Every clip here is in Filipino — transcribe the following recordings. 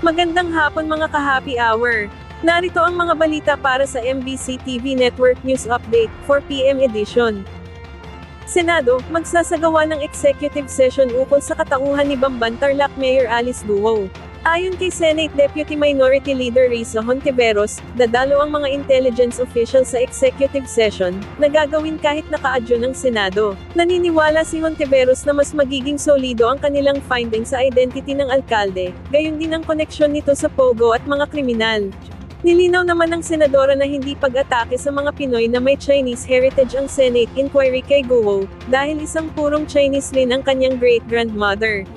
Magandang hapon mga ka-happy hour. Narito ang mga balita para sa MBC TV Network News Update, 4 PM edition. Senado, magsasagawa ng executive session ukol sa katauhan ni Bamban Tarlac Mayor Alice Guo. Ayon kay Senate Deputy Minority Leader Risa Hontiveros, dadalo ang mga intelligence officials sa executive session, na gagawin kahit naka-adyo ng Senado. Naniniwala si Hontiveros na mas magiging solido ang kanilang findings sa identity ng alkalde, gayon din ang koneksyon nito sa Pogo at mga kriminal. Nilinaw naman ng senadora na hindi pag-atake sa mga Pinoy na may Chinese heritage ang Senate inquiry kay Guo, dahil isang purong Chinese rin ang kanyang great-grandmother.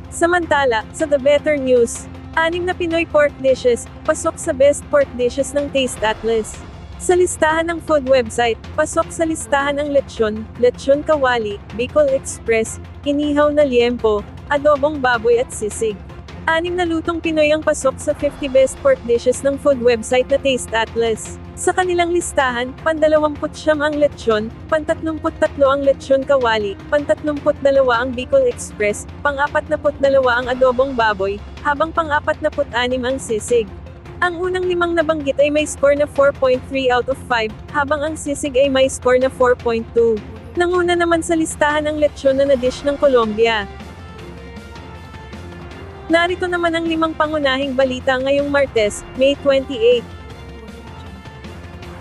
Samantala, sa The Better News, 6 na Pinoy pork dishes, pasok sa Best Pork Dishes ng Taste Atlas. Sa listahan ng food website, pasok sa listahan ang lechon kawali, Bicol Express, inihaw na liempo, adobong baboy at sisig. 6 na lutong Pinoy ang pasok sa 50 Best Pork Dishes ng food website na Taste Atlas. Sa kanilang listahan, pan-29 ang lechon, pan-33 ang lechon kawali, pan-32 ang Bicol Express, pang-42 ang adobong baboy, habang pang-46 ang sisig. Ang unang 5 nabanggit ay may score na 4.3 out of 5, habang ang sisig ay may score na 4.2. Nanguna naman sa listahan ang lechon na dish ng Colombia. Narito naman ang 5 pangunahing balita ngayong Martes, May 28.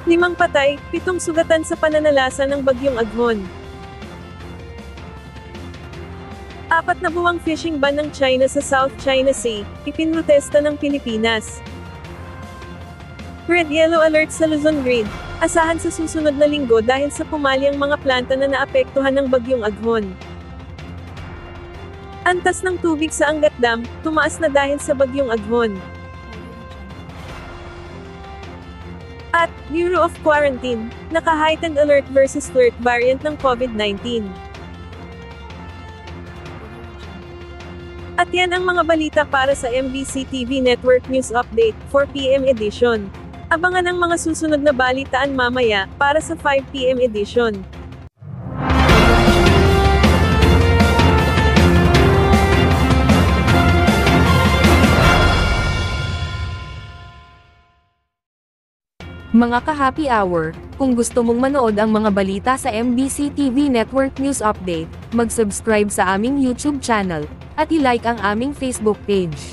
5 patay, 7 sugatan sa pananalasa ng Bagyong Aghon. 4 na buwang fishing ban ng China sa South China Sea, ipinrotesta ng Pilipinas. Red-yellow alert sa Luzon Grid, asahan sa susunod na linggo dahil sa pumali ang mga planta na naapektuhan ng Bagyong Aghon. Antas ng tubig sa Angat Dam, tumaas na dahil sa Bagyong Aghon. At, Bureau of Quarantine, naka-heightened alert versus third variant ng COVID-19. At yan ang mga balita para sa MBC TV Network News Update, 4 PM edition. Abangan ang mga susunod na balitaan mamaya, para sa 5 PM edition. Mga ka-happy hour, kung gusto mong manood ang mga balita sa MBC TV Network News Update, mag-subscribe sa aming YouTube channel, at i-like ang aming Facebook page.